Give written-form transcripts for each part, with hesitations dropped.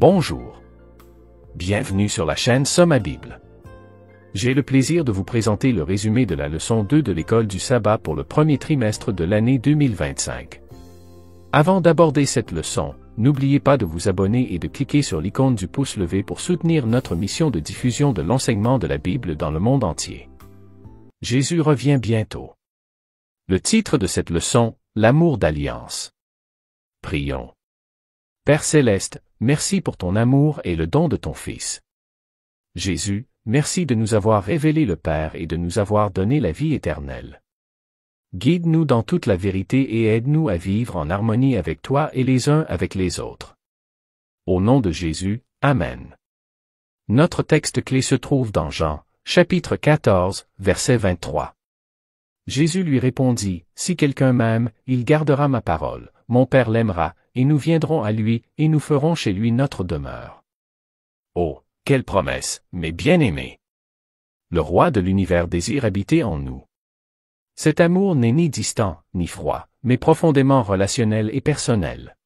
Bonjour. Bienvenue sur la chaîne Soma Bible. J'ai le plaisir de vous présenter le résumé de la leçon 2 de l'école du sabbat pour le premier trimestre de l'année 2025. Avant d'aborder cette leçon, n'oubliez pas de vous abonner et de cliquer sur l'icône du pouce levé pour soutenir notre mission de diffusion de l'enseignement de la Bible dans le monde entier. Jésus revient bientôt. Le titre de cette leçon, l'amour d'alliance. Prions. Père céleste, merci pour ton amour et le don de ton Fils. Jésus, merci de nous avoir révélé le Père et de nous avoir donné la vie éternelle. Guide-nous dans toute la vérité et aide-nous à vivre en harmonie avec toi et les uns avec les autres. Au nom de Jésus, Amen. Notre texte clé se trouve dans Jean, chapitre 14, verset 23. Jésus lui répondit, « Si quelqu'un m'aime, il gardera ma parole, mon Père l'aimera, et nous viendrons à lui, et nous ferons chez lui notre demeure. » Oh, quelle promesse, mes bien-aimés! Le roi de l'univers désire habiter en nous. Cet amour n'est ni distant, ni froid, mais profondément relationnel et personnel.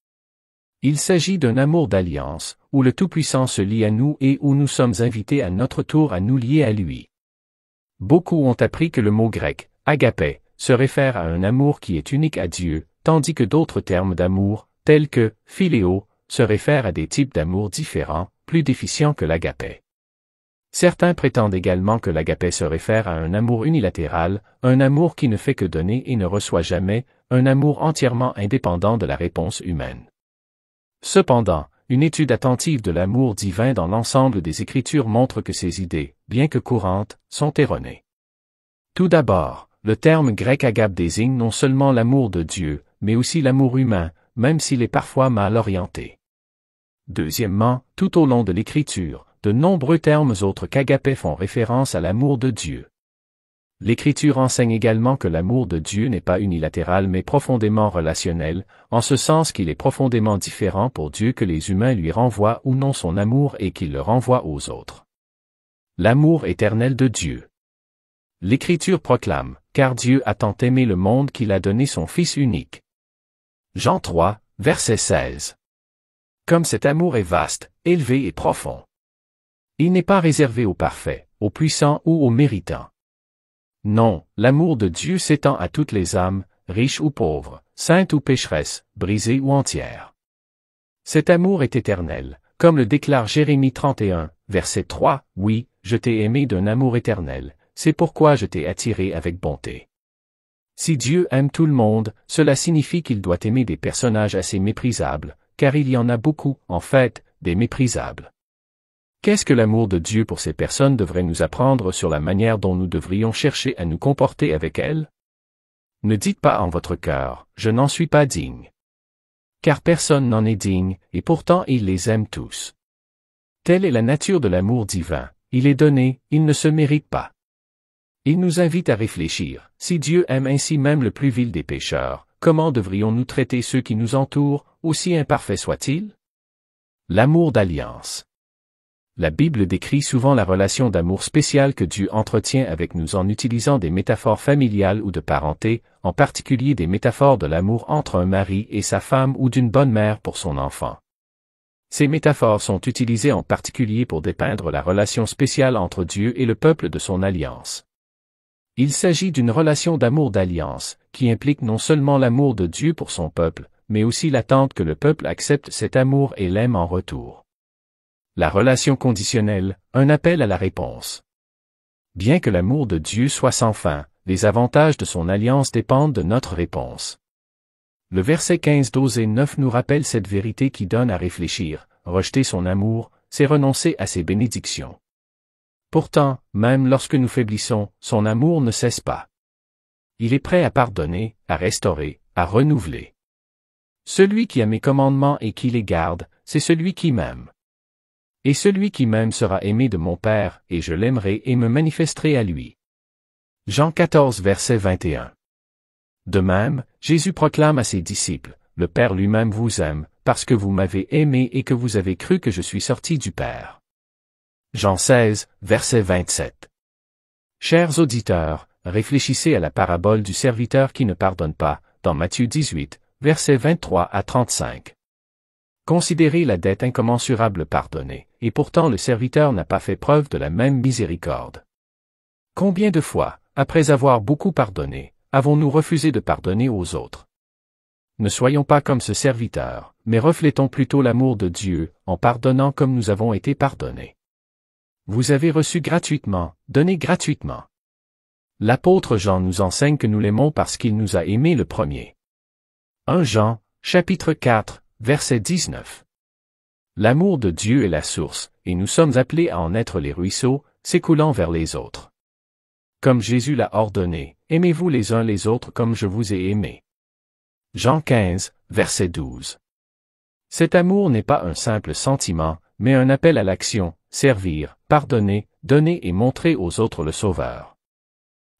Il s'agit d'un amour d'alliance, où le Tout-Puissant se lie à nous et où nous sommes invités à notre tour à nous lier à lui. Beaucoup ont appris que le mot grec, agapé, se réfère à un amour qui est unique à Dieu, tandis que d'autres termes d'amour, tels que philéo, se réfèrent à des types d'amour différents, plus déficients que l'agapé. Certains prétendent également que l'agapé se réfère à un amour unilatéral, un amour qui ne fait que donner et ne reçoit jamais, un amour entièrement indépendant de la réponse humaine. Cependant, une étude attentive de l'amour divin dans l'ensemble des Écritures montre que ces idées, bien que courantes, sont erronées. Tout d'abord, le terme grec agape désigne non seulement l'amour de Dieu, mais aussi l'amour humain, même s'il est parfois mal orienté. Deuxièmement, tout au long de l'Écriture, de nombreux termes autres qu'agapé font référence à l'amour de Dieu. L'Écriture enseigne également que l'amour de Dieu n'est pas unilatéral mais profondément relationnel, en ce sens qu'il est profondément différent pour Dieu que les humains lui renvoient ou non son amour et qu'il le renvoie aux autres. L'amour éternel de Dieu. L'Écriture proclame, « Car Dieu a tant aimé le monde qu'il a donné son Fils unique. » Jean 3, verset 16. Comme cet amour est vaste, élevé et profond. Il n'est pas réservé aux parfaits, aux puissants ou aux méritants. Non, l'amour de Dieu s'étend à toutes les âmes, riches ou pauvres, saintes ou pécheresses, brisées ou entières. Cet amour est éternel, comme le déclare Jérémie 31, verset 3, « Oui, je t'ai aimé d'un amour éternel, c'est pourquoi je t'ai attiré avec bonté. » Si Dieu aime tout le monde, cela signifie qu'il doit aimer des personnages assez méprisables, car il y en a beaucoup, en fait, des méprisables. Qu'est-ce que l'amour de Dieu pour ces personnes devrait nous apprendre sur la manière dont nous devrions chercher à nous comporter avec elles? Ne dites pas en votre cœur, « Je n'en suis pas digne. » Car personne n'en est digne, et pourtant il les aime tous. Telle est la nature de l'amour divin, il est donné, il ne se mérite pas. Il nous invite à réfléchir, si Dieu aime ainsi même le plus vil des pécheurs, comment devrions-nous traiter ceux qui nous entourent, aussi imparfaits soient-ils? L'amour d'alliance. La Bible décrit souvent la relation d'amour spéciale que Dieu entretient avec nous en utilisant des métaphores familiales ou de parenté, en particulier des métaphores de l'amour entre un mari et sa femme ou d'une bonne mère pour son enfant. Ces métaphores sont utilisées en particulier pour dépeindre la relation spéciale entre Dieu et le peuple de son alliance. Il s'agit d'une relation d'amour d'alliance, qui implique non seulement l'amour de Dieu pour son peuple, mais aussi l'attente que le peuple accepte cet amour et l'aime en retour. La relation conditionnelle, un appel à la réponse. Bien que l'amour de Dieu soit sans fin, les avantages de son alliance dépendent de notre réponse. Le verset 15, 12 et 9 nous rappelle cette vérité qui donne à réfléchir, rejeter son amour, c'est renoncer à ses bénédictions. Pourtant, même lorsque nous faiblissons, son amour ne cesse pas. Il est prêt à pardonner, à restaurer, à renouveler. Celui qui a mes commandements et qui les garde, c'est celui qui m'aime. Et celui qui m'aime sera aimé de mon Père, et je l'aimerai et me manifesterai à lui. Jean 14, verset 21. De même, Jésus proclame à ses disciples, « Le Père lui-même vous aime, parce que vous m'avez aimé et que vous avez cru que je suis sorti du Père. » Jean 16, verset 27. Chers auditeurs, réfléchissez à la parabole du serviteur qui ne pardonne pas, dans Matthieu 18, versets 23 à 35. Considérez la dette incommensurable pardonnée, et pourtant le serviteur n'a pas fait preuve de la même miséricorde. Combien de fois, après avoir beaucoup pardonné, avons-nous refusé de pardonner aux autres? Ne soyons pas comme ce serviteur, mais reflétons plutôt l'amour de Dieu, en pardonnant comme nous avons été pardonnés. Vous avez reçu gratuitement, donnez gratuitement. L'apôtre Jean nous enseigne que nous l'aimons parce qu'il nous a aimés le premier. 1 Jean, chapitre 4, verset 19. L'amour de Dieu est la source, et nous sommes appelés à en être les ruisseaux, s'écoulant vers les autres. Comme Jésus l'a ordonné, aimez-vous les uns les autres comme je vous ai aimés. Jean 15, verset 12. Cet amour n'est pas un simple sentiment, mais un appel à l'action, servir, pardonner, donner et montrer aux autres le Sauveur.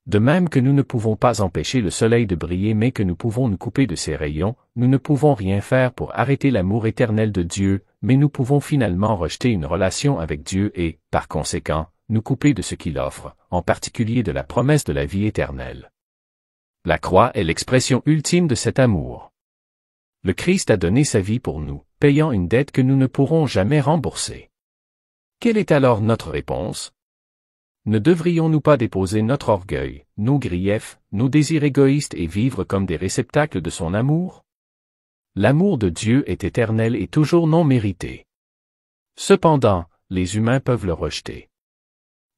De même que nous ne pouvons pas empêcher le soleil de briller mais que nous pouvons nous couper de ses rayons, nous ne pouvons rien faire pour arrêter l'amour éternel de Dieu, mais nous pouvons finalement rejeter une relation avec Dieu et, par conséquent, nous couper de ce qu'il offre, en particulier de la promesse de la vie éternelle. La croix est l'expression ultime de cet amour. Le Christ a donné sa vie pour nous, payant une dette que nous ne pourrons jamais rembourser. Quelle est alors notre réponse? Ne devrions-nous pas déposer notre orgueil, nos griefs, nos désirs égoïstes et vivre comme des réceptacles de son amour? L'amour de Dieu est éternel et toujours non mérité. Cependant, les humains peuvent le rejeter.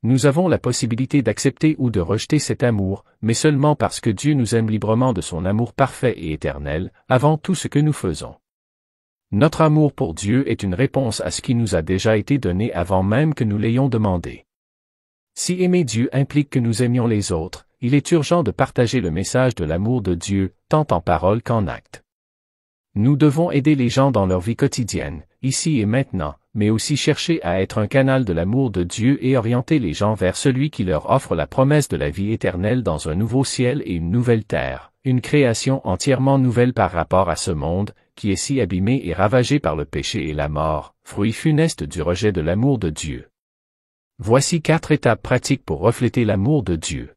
Nous avons la possibilité d'accepter ou de rejeter cet amour, mais seulement parce que Dieu nous aime librement de son amour parfait et éternel, avant tout ce que nous faisons. Notre amour pour Dieu est une réponse à ce qui nous a déjà été donné avant même que nous l'ayons demandé. Si aimer Dieu implique que nous aimions les autres, il est urgent de partager le message de l'amour de Dieu, tant en parole qu'en acte. Nous devons aider les gens dans leur vie quotidienne, ici et maintenant, mais aussi chercher à être un canal de l'amour de Dieu et orienter les gens vers celui qui leur offre la promesse de la vie éternelle dans un nouveau ciel et une nouvelle terre, une création entièrement nouvelle par rapport à ce monde, qui est si abîmé et ravagé par le péché et la mort, fruit funeste du rejet de l'amour de Dieu. Voici 4 étapes pratiques pour refléter l'amour de Dieu.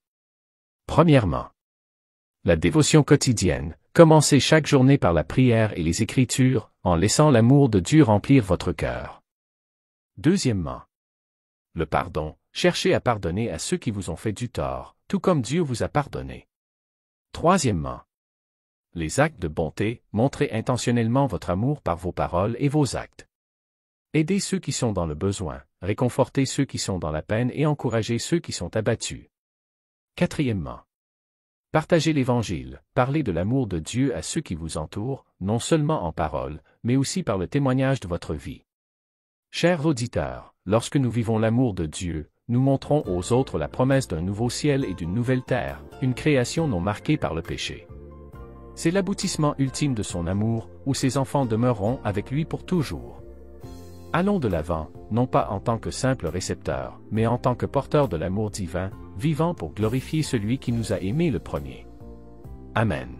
Premièrement, la dévotion quotidienne. Commencez chaque journée par la prière et les Écritures, en laissant l'amour de Dieu remplir votre cœur. Deuxièmement, le pardon. Cherchez à pardonner à ceux qui vous ont fait du tort, tout comme Dieu vous a pardonné. Troisièmement, les actes de bonté. Montrez intentionnellement votre amour par vos paroles et vos actes. Aidez ceux qui sont dans le besoin, réconfortez ceux qui sont dans la peine et encouragez ceux qui sont abattus. Quatrièmement, partagez l'Évangile, parlez de l'amour de Dieu à ceux qui vous entourent, non seulement en parole, mais aussi par le témoignage de votre vie. Chers auditeurs, lorsque nous vivons l'amour de Dieu, nous montrons aux autres la promesse d'un nouveau ciel et d'une nouvelle terre, une création non marquée par le péché. C'est l'aboutissement ultime de son amour, où ses enfants demeureront avec lui pour toujours. Allons de l'avant, non pas en tant que simples récepteurs, mais en tant que porteurs de l'amour divin, vivant pour glorifier celui qui nous a aimés le premier. Amen.